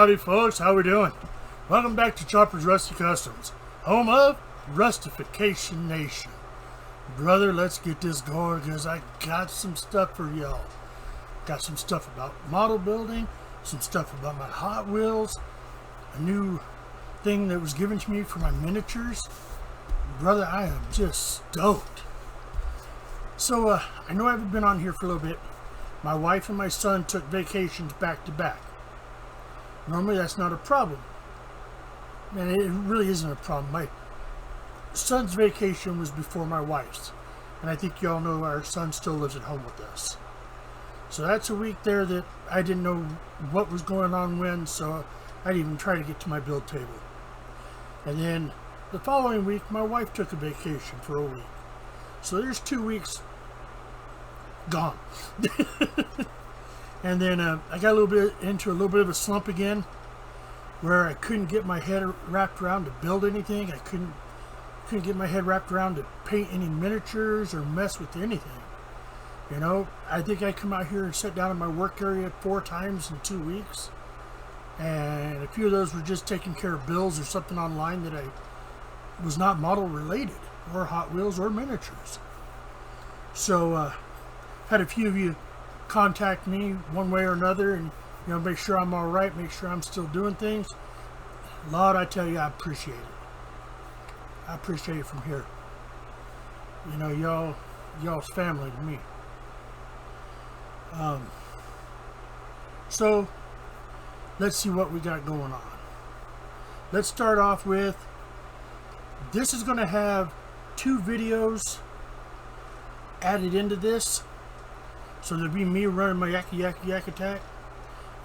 Howdy folks, how we doing? Welcome back to Choppersrustycustoms, home of Rustification Nation. Brother, let's get this going because I got some stuff for y'all. Got some stuff about model building, some stuff about my Hot Wheels, a new thing that was given to me for my miniatures. Brother, I am just stoked. So, I know I haven't been on here for a little bit. My wife and my son took vacations back to back. Normally that's not a problem. And it really isn't a problem. My son's vacation was before my wife's. And I think y'all know our son still lives at home with us. So that's a week there that I didn't know what was going on when, so I didn't even try to get to my build table. And then the following week, my wife took a vacation for a week. So there's 2 weeks gone. And then I got into a little bit of a slump again, where I couldn't get my head wrapped around to build anything. I couldn't get my head wrapped around to paint any miniatures or mess with anything. You know, I think I come out here and sat down in my work area 4 times in 2 weeks, and a few of those were just taking care of bills or something online that I was not model related, or Hot Wheels or miniatures. So had a few of you contact me one way or another and make sure I'm all right, make sure I'm still doing things. Lord, I tell you, I appreciate it. I appreciate it from here. You know, y'all's family to me. So let's see what we got going on. Let's start off with, this is going to have 2 videos added into this. So there'll be me running my yak attack,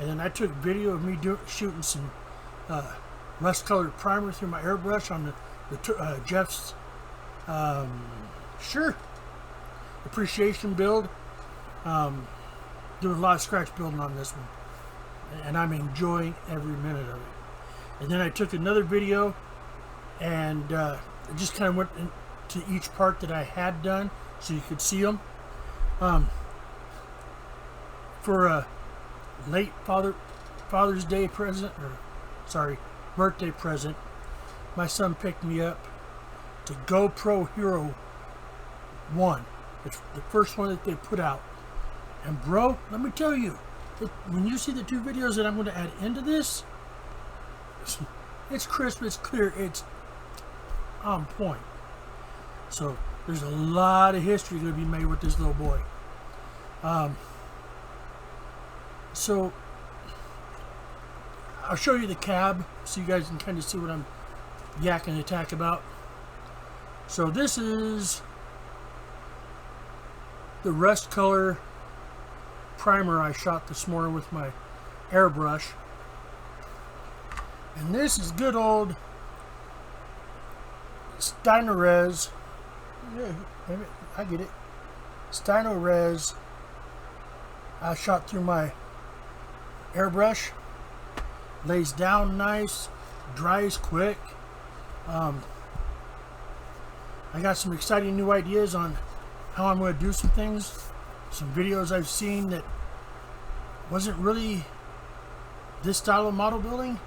and then I took video of me shooting some rust-colored primer through my airbrush on the Jeff's appreciation build. Doing a lot of scratch building on this one, and I'm enjoying every minute of it. And then I took another video and just kind of went into each part that I had done so you could see them. For a late Father's Day present, birthday present, my son picked me up to GoPro Hero 1. It's the first one that they put out. And bro, let me tell you, when you see the 2 videos that I'm going to add into this, it's crisp, it's clear, it's on point. So there's a lot of history going to be made with this little boy. So I'll show you the cab so you guys can kind of see what I'm yakking attack about. So this is the rust color primer I shot this morning with my airbrush. And this is good old Steinerez. Yeah, I get it. Steinerez. I shot through my airbrush. Lays down nice, dries quick. I got some exciting new ideas on how I'm going to do some things. Some videos I've seen that wasn't really this style of model building,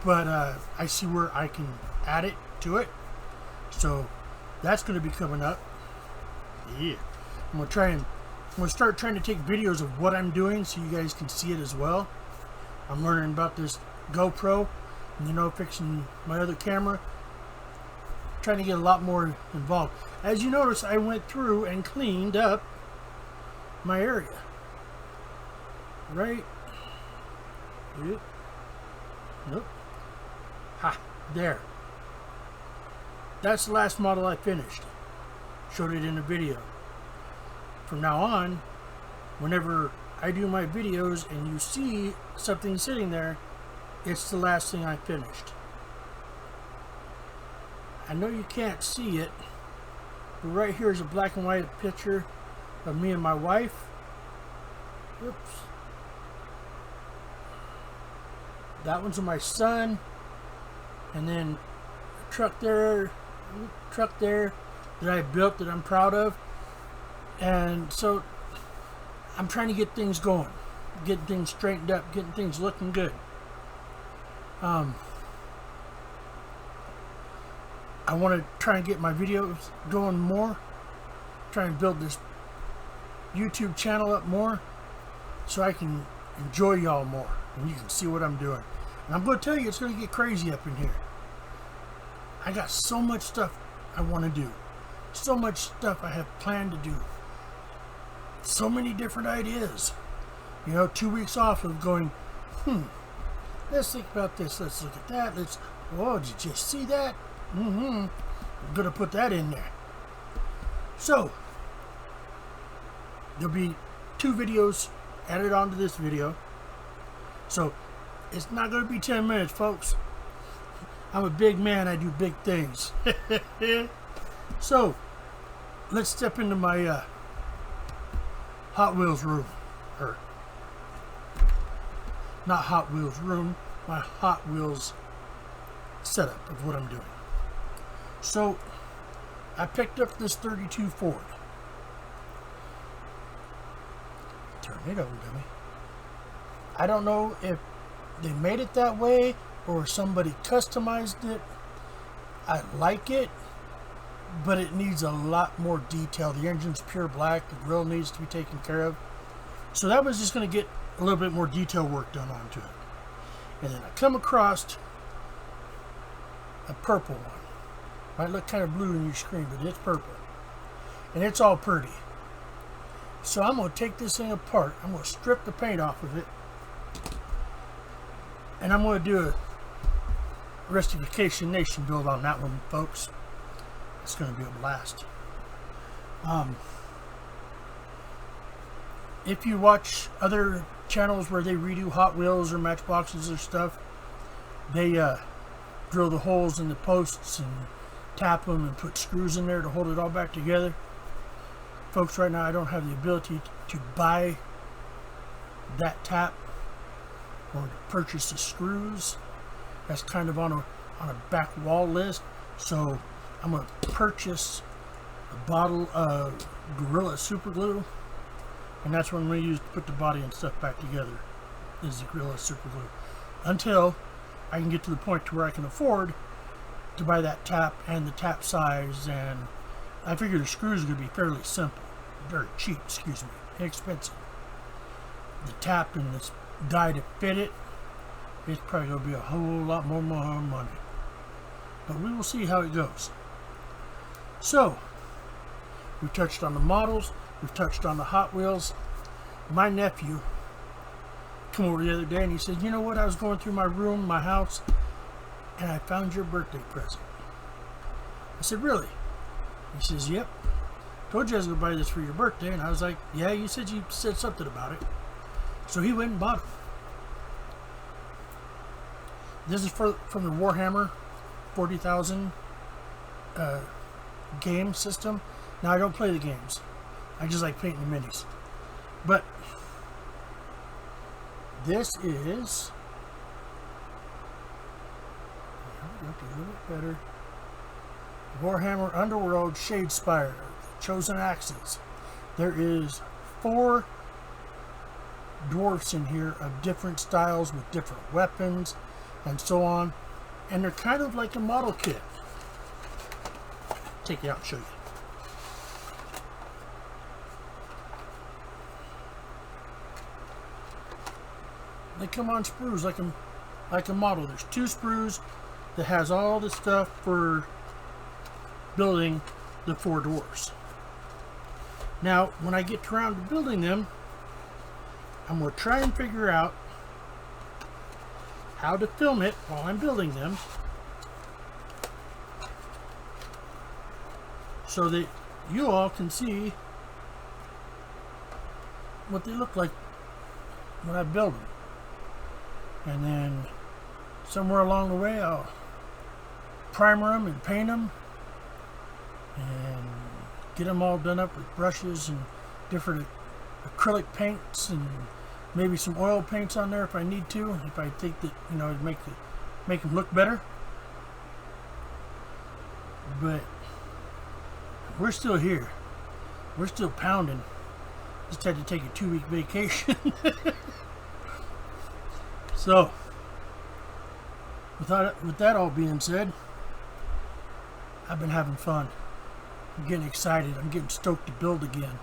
but I see where I can add it to it. So that's going to be coming up. Yeah, I'm going to start trying to take videos of what I'm doing so you guys can see it as well. I'm learning about this GoPro and, fixing my other camera. Trying to get a lot more involved. As you notice, I went through and cleaned up my area. Right? Nope. Ha! There. That's the last model I finished. Showed it in a video. From now on, whenever I do my videos and you see something sitting there, it's the last thing I finished. I know you can't see it, but right here is a black and white picture of me and my wife. Oops. That one's of my son, and then a truck there that I built that I'm proud of. And so I'm trying to get things going, getting things straightened up, getting things looking good. I want to try and get my videos going more, try and build this YouTube channel up more so I can enjoy y'all more and you can see what I'm doing. And I'm going to tell you, it's going to get crazy up in here. I got so much stuff I want to do, so much stuff I have planned to do, so many different ideas. You know, 2 weeks off of going, let's think about this, let's look at that, oh, did you just see that? I'm going to put that in there. So, there'll be 2 videos added onto this video. So, it's not going to be 10 minutes, folks. I'm a big man, I do big things. So, let's step into my Hot Wheels room. Or, not Hot Wheels room, my Hot Wheels setup of what I'm doing. So, I picked up this 32 Ford. Turn it over, dummy. I don't know if they made it that way or somebody customized it. I like it, but it needs a lot more detail. The engine's pure black, the grill needs to be taken care of. So that was just going to get a little bit more detail work done onto it. And then I come across a purple one. Might look kind of blue in your screen, but it's purple. And it's all pretty. So I'm going to take this thing apart. I'm going to strip the paint off of it. And I'm going to do a Rustification Nation build on that one, folks. It's going to be a blast. If you watch other channels where they redo Hot Wheels or Matchboxes or stuff, they drill the holes in the posts and tap them and put screws in there to hold it all back together. Folks, right now I don't have the ability to buy that tap or to purchase the screws. That's kind of on a back wall list. So I'm going to purchase a bottle of Gorilla Super Glue, and that's what I'm going to use to put the body and stuff back together, is the Gorilla Super Glue, until I can get to the point to where I can afford to buy that tap and the tap size. And I figure the screws are going to be fairly simple, very cheap, excuse me, inexpensive. The tap and this die to fit it, it's probably going to be a whole lot more money, but we will see how it goes. So we've touched on the models, we've touched on the Hot Wheels. My nephew came over the other day and he said, you know what, I was going through my room, my house, and I found your birthday present. I said, really? He says, yep. Told you I was going to buy this for your birthday. And I was like, yeah, you said something about it. So he went and bought it. This is from the Warhammer 40,000 game system. Now, I don't play the games. I just like painting the minis. But this is... a little bit better. Warhammer Underworld Shadespire, Chosen Axes. There is 4 dwarfs in here of different styles with different weapons and so on, and they're kind of like a model kit. Take it out and show you. They come on sprues like a model. There's 2 sprues that has all the stuff for building the 4 dwarfs. Now, when I get around to building them, I'm going to try and figure out how to film it while I'm building them, so that you all can see what they look like when I build them. And then somewhere along the way I'll primer them and paint them and get them all done up with brushes and different acrylic paints and maybe some oil paints on there if I need to, if I think that, you know, it'd make them look better. But we're still here. We're still pounding. Just had to take a 2-week vacation. So with that all being said, I've been having fun. I'm getting excited. I'm getting stoked to build again.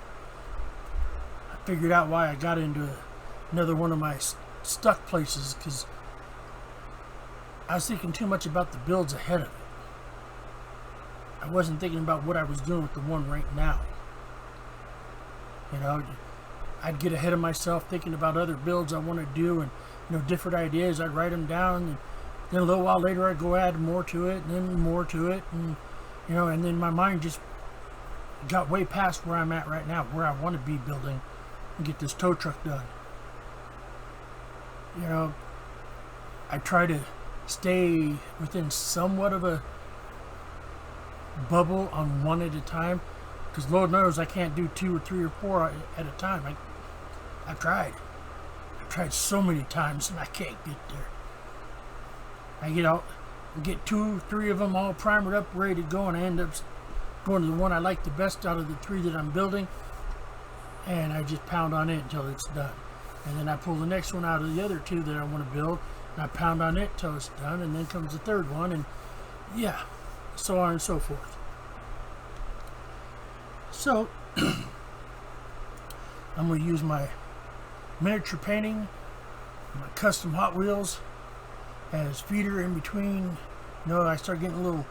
I figured out why I got into another one of my stuck places, because I was thinking too much about the builds ahead of it. I wasn't thinking about what I was doing with the one right now. You know, I'd get ahead of myself thinking about other builds I want to do, and different ideas. I'd write them down, and then a little while later I'd go add more to it, and then more to it, and and then my mind just got way past where I'm at right now, where I want to be building and get this tow truck done. I try to stay within somewhat of a bubble on one at a time, because Lord knows I can't do 2 or 3 or 4 at a time. I've tried so many times and I can't get there. I get 2 or 3 of them all primered up, ready to go, and I end up going to the one I like the best out of the 3 that I'm building, and I just pound on it until it's done. And then I pull the next one out of the other 2 that I want to build, and I pound on it till it's done, and then comes the 3rd one, and yeah, so on and so forth. So I'm going to use my miniature painting, my custom Hot Wheels as feeder in between. I start getting a little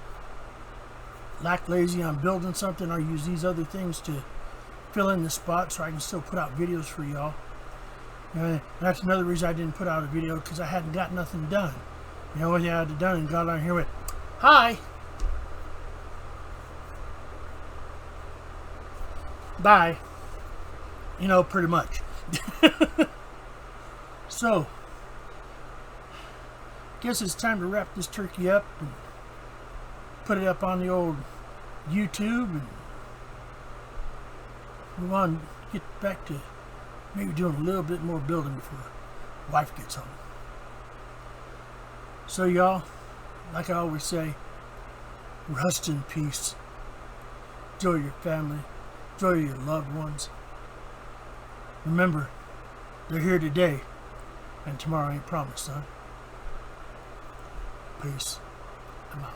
lazy on building something. I'll use these other things to fill in the spot so I can still put out videos for y'all. And that's another reason I didn't put out a video, because I hadn't got nothing done. What I had done and got on here with, hi, bye, pretty much. So, guess it's time to wrap this turkey up and put it up on the old YouTube and move on, get back to maybe doing a little bit more building before wife gets home. So y'all, like I always say, rest in peace. Enjoy your family. Enjoy your loved ones. Remember, they're here today, and tomorrow ain't promised, son. Peace. I'm out.